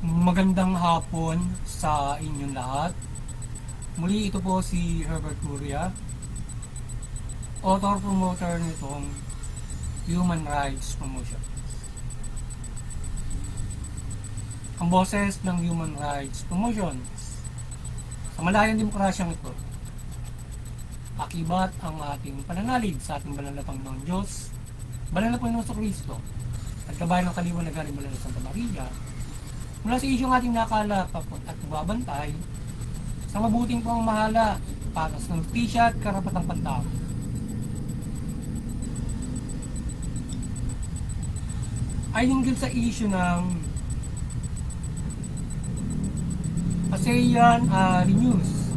Magandang hapon sa inyong lahat. Muli ito po si Herbert Curia, author-promoter nitong Human Rights Promotion. Ang boses ng Human Rights Promotion sa malayang demokrasyang ito, akibat ang ating pananalig sa ating banal na Panginoon Diyos, banal na Panginoon sa Kristo, at kabayan ng kaliwan na galing mula sa Santa Maria, mula sa isyong ating nakalap at babantay sa mabuting pamamahala para sa justisya at karapatang pantao. Ay hinggil sa isyu ng ASEAN renews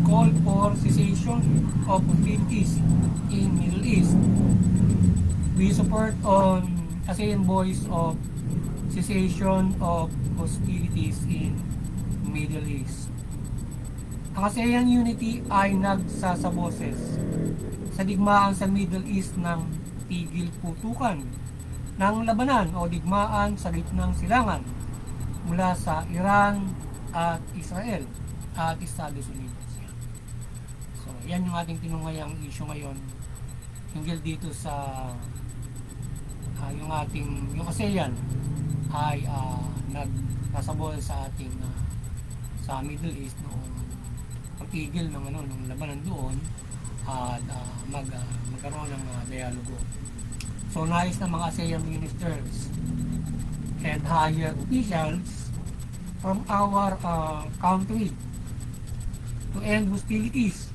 call for cessation of hostilities in Middle East. We support on ASEAN voice of cessation of hostilities in Middle East. Ang ASEAN Unity ay nagsasaboses sa digmaan sa Middle East ng tigil putukan ng labanan o digmaan sa gitnang silangan mula sa Iran at Israel at Estados Unidos. So, yan yung ating tinunghayang issue ngayon hinggil dito sa yung ASEAN ay nagsasabol sa ating sa Middle East noong pagtigil ng ng labanan doon at magkaroon ng dialogo. So nais ng mga ASEAN ministers and higher officials from our country to end hostilities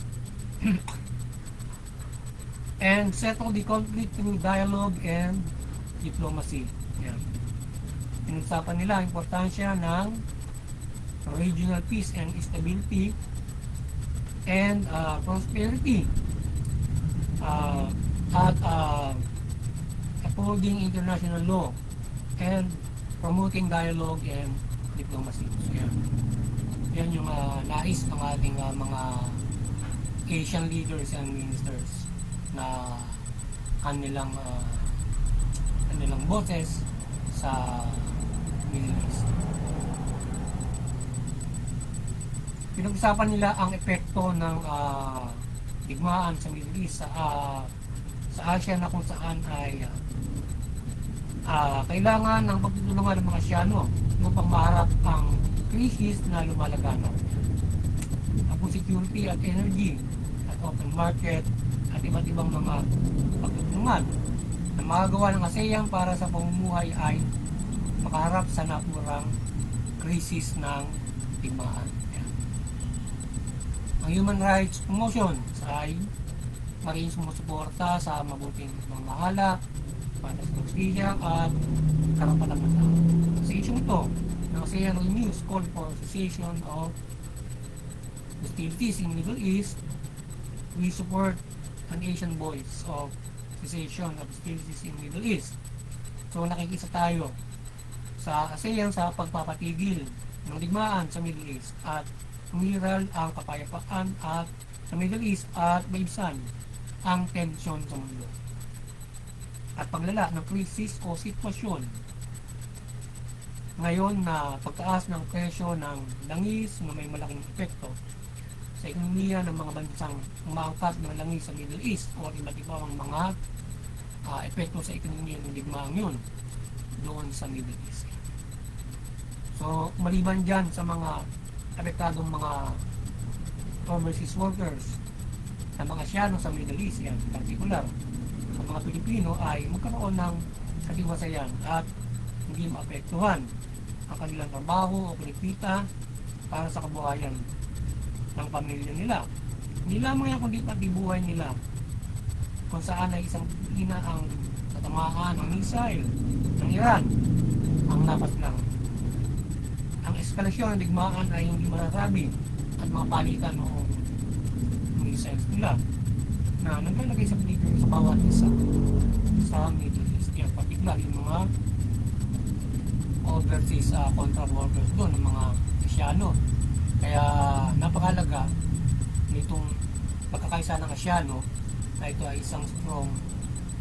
and settle the conflict through dialogue and diplomacy. Yan. Pinag-usapan nila ang importansya ng regional peace and stability and prosperity at upholding international law and promoting dialogue and diplomacy. So, yan yung nais ng ating mga Asian leaders and ministers na kanilang boses sa Middle East. Pinag-usapan nila ang epekto ng digmaan sa Middle East sa Asia na kung saan ay kailangan ng pagtutulungan ng mga Asyano upang maharap ang krisis na lumalaganap. Ang security at energy at open market at iba't ibang mga pagtutulungan na magagawa ng ASEAN para sa pamumuhay ay makaharap sa napurang krisis ng digmaan. Ang Human Rights Promotion ay maging sumusuporta sa mabuting pamamahala para sa justisya at karapatang pantao. Sa isyong ito, ng ASEAN Renews call for cessation of hostilities in Middle East. We support an Asian voice of cessation of hostilities in Middle East. So nakikisa tayo sa ASEAN sa pagpapatigil ng digmaan sa Middle East at umiral ang kapayapaan at sa Middle East at maibsan ang tensyon sa mundo at paglala ng krisis o sitwasyon ngayon na pagtaas ng presyo ng langis na may malaking epekto sa ekonomiya ng mga bansang umaangkat ng langis sa Middle East o iba't ibang mga epekto sa ekonomiya ng digmaang yun doon sa Middle East. So maliban dyan sa mga apektadong mga overseas workers na mga Asyano sa Middle East, yan, particular ang mga Pilipino ay magkaroon ng katiwasayan at hindi maapektuhan ang kanilang trabaho o kinikita para sa kabuhayan ng pamilya nila. Hindi lamang yan kundi pati buhay nila kung saan ay isang Pilipina ang tatamaan ng missile ng Iran ang napas lang. Ang eskalasyon ng digmaan ay hindi mararabi at mga palitan noong missiles nila na naglalagay sa peligro sa bawat isa sa Middle East. Yan, particular yung mga overseas contra workers doon, ng mga Asyano. Kaya napakalaga nitong pagkakaisa ng Asyano na ito ay isang strong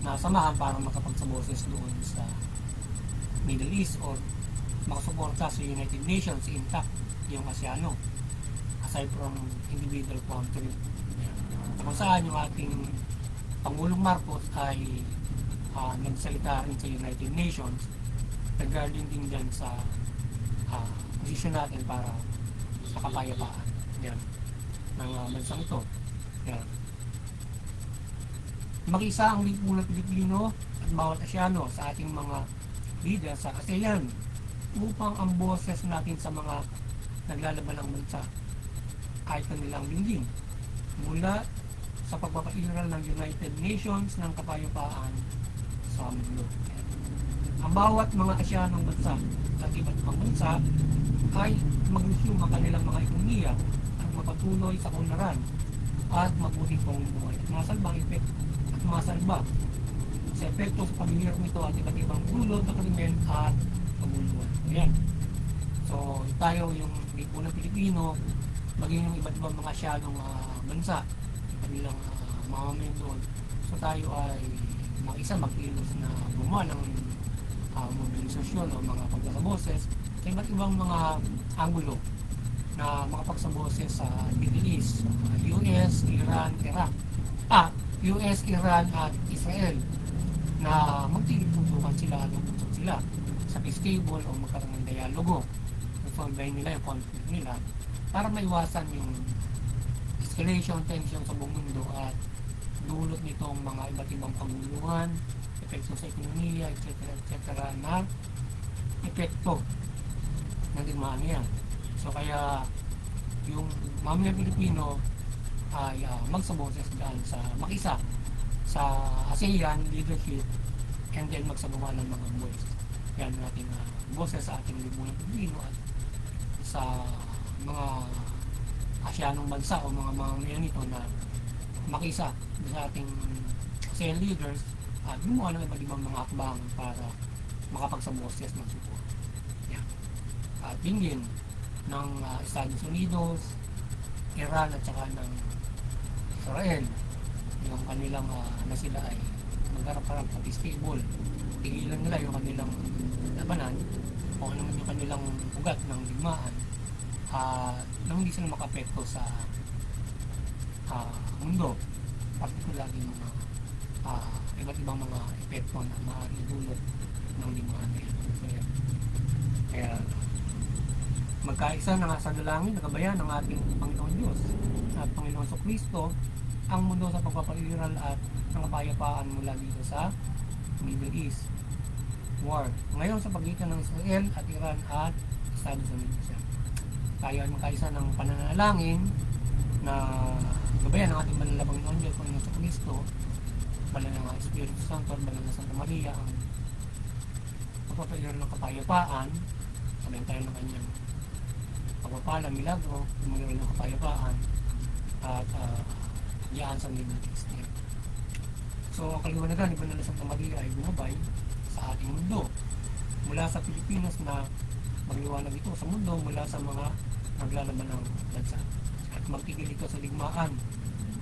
na samahan para makapagsaboses doon sa Middle East or makasuporta sa United Nations intact yung ASEANO, aside from individual country. Kung saan yung ating Pangulong Marcos ay nagsalita rin sa United Nations regarding din dyan sa posisyon natin para sa kapayapaan yan, ng bansang ito. Yan. Mag-isa ang lipunan Pilipino at bawat Asyano sa ating mga leader sa ASEAN upang ang boses natin sa mga naglalaban ng bansa ay kanilang dinggin mula sa pagpapairal ng United Nations ng kapayapaan sa mundo. Ang bawat mga Asyanong bansa at iba't ibang bansa ay mag-resume ang kanilang mga ekonomiya at mapatuloy sa kunlaran at mabuti pong buhay at masalba ang epekto at masalba sa epekto sa pamilya nito at iba't ibang dulot na krimen at paguluhan. Ayan. So tayo yung lipunan Pilipino, maging yung iba't ibang mga Asyanong bansa, kanilang mamamayan doon. So tayo ay mag-isa magkilos na gumawa ng mobilisasyon o mga pagsasaboses sa iba't ibang mga angulo na makapagsaboses sa Middle East, US, Iran, Iraq, US, Iran at Israel na magtitiputukan sila at magputok sila sa peace table o magkaroon ng dialogo. Resolve nila yung conflict nila para maiwasan yung escalation, tension sa buong mundo at dulot nitong mga iba't ibang paguluhan, epekto sa ekonomiya, etc. na epekto ng digmaan niya. So kaya yung mamamayang Pilipino ay magsaboses dyan sa makisa sa ASEAN leadership and then magsagawa ng mga voice. Yan natin boses sa ating lipunan Pilipino at sa mga Asyanong bansa o mga mamamayan nito na makisa sa ating ASEAN leaders at gumawa ng iba't ibang mga akbang para makapagsaboses ng support. Yan. At tingin ng Estados Unidos, Iran at saka ng Israel yung kanilang na sila ay magharap-harap sa peace table. Tigilan nila yung kanilang labanan o ano man yung kanilang ugat ng digmaan nang hindi sila makapekto sa mundo, particular yung mga iba't ibang mga epekto na maaaring dulot ng digmaan. Kaya magkaisa na nga sa dalangin, nagabayan ng ating Panginoon Diyos at Panginoon Kristo ang mundo sa pagpapairal at ng kapayapaan mula dito sa Middle East war. Ngayon sa pagitan ng Israel at Iran at Estados Unidos. Tayo ay magkaisa ng pananalangin na gabayan ng ating banal na Panginoon Diyos, Panginoon Kristo, banal ng Espiritu Santo at banal na Santa Maria ang pagpapairal ng kapayapaan. Sabihin tayo ng kanyang pagpapala, milagro, umagiral ng kapayapaan at diyan sa Middle East. So ang kaliwanagan ni Banal na Santa Maria ay bumabay sa ating mundo mula sa Pilipinas na magliwanag ito sa mundo mula sa mga naglalaban ng bansa at magtigil ito sa digmaan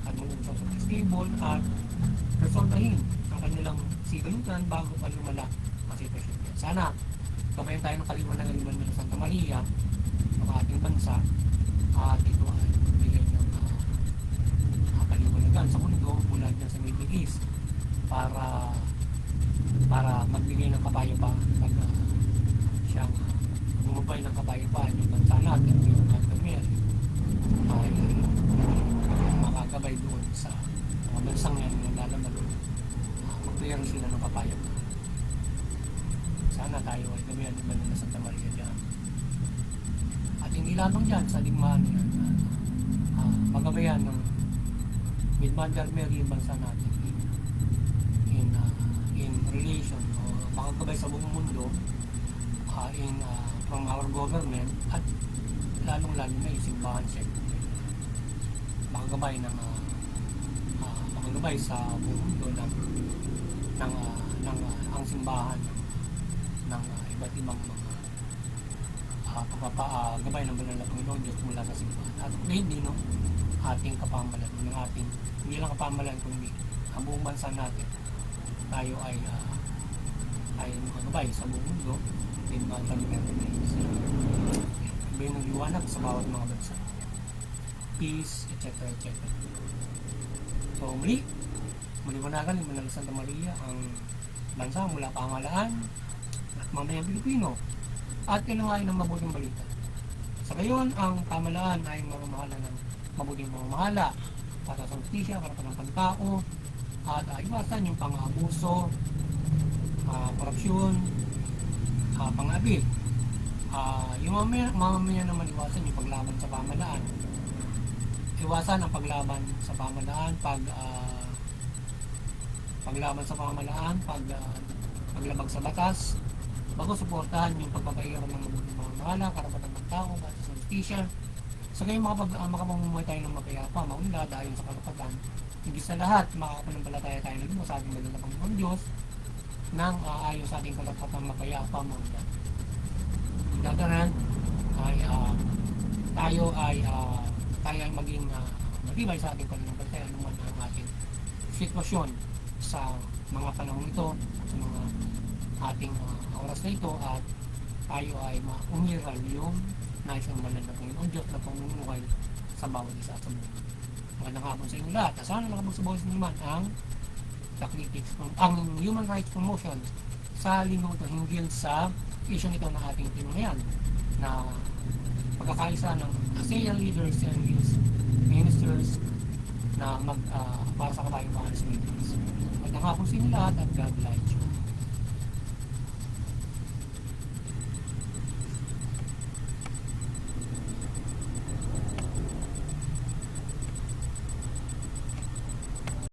at mag-usap sa peace table at resoldahin ang kanilang sigalutan bago pa lumala ang sitwasyon. Sana kabayan tayo ng kaliwanagan ni Banal na Santa Maria ng ating bansa at ito ay bigay ng kaliwanagan sa mundo mula dyan sa Middle East para magbigay ng kapayapaan pag siyang bumabay ng kapayapaan yung bansa natin yung kami ay makagabay doon sa mga bansang yan yung lalaman magbayar sila ng kapayapaan. Sana tayo ay gabayan ng Banal na Santa Maria dyan. At hindi lamang dyan sa digmaan yan magabayan ng Mother Mary yung bansa natin in relation o makagabay sa buong mundo from our government at lalong-lalo na yung simbahan siyempre makagabay ng makagabay sa buong mundo ng ang simbahan ng iba't ibang mga pagpapagabay ng Banal na Panginoon Diyos mula sa simbahan at hindi ating kapamalan ng ating hindi lang kapamalan kundi ang buong bansa natin tayo ay magagabay sa buong mundo din mga liwanag sa bawat mga bansa. Peace, etc. etc. So maliwanagan ni Manalo Santa Maria ang bansa mula pamahalaan at mamayang Pilipino at kailangan ng mabuting balita. Sa gayon, ang pamahalaan ay mamamahala ng mabuting pamamahala para sa justisya, para ng pantao at iwasan yung pang-abuso, korupsyon, pang-abid. Yung mamamayan naman iwasan yung paglaban sa pamahalaan. Iwasan ang paglaban sa pamahalaan, paglabag sa batas, bago suportahan yung pagpapahirap ng mabuting pamamahala, karapatan ng tao, para sa justisya. Sa gayon makapamumuhay tayo ng mapayapa, maunlad ayon sa karapatan. Higit sa lahat, makakapanampalataya tayo ng Diyos sa ating banal na Panginoong Diyos nang ayon sa ating karapatan mapayapa, maunlad. Dadaran ay tayo ay maging matibay sa ating pananampalataya naman ang ating sitwasyon sa mga panahon ito, sa mga ating oras na ito, at tayo ay umiral yung nais ng banal na Panginoon Diyos na pamumuhay sa bawat isa sa mundo. Magandang hapon sa inyo lahat. Sana nakapagsabaw sa inyo naman ang Human Rights Promotion sa linggo ito hinggil sa issue nito na ating tinungayan na pagkakaisa ng ASEAN leaders and ministers na para sa kabayang-bayan sa Philippines. Magandang hapon sa inyo lahat at God bless you.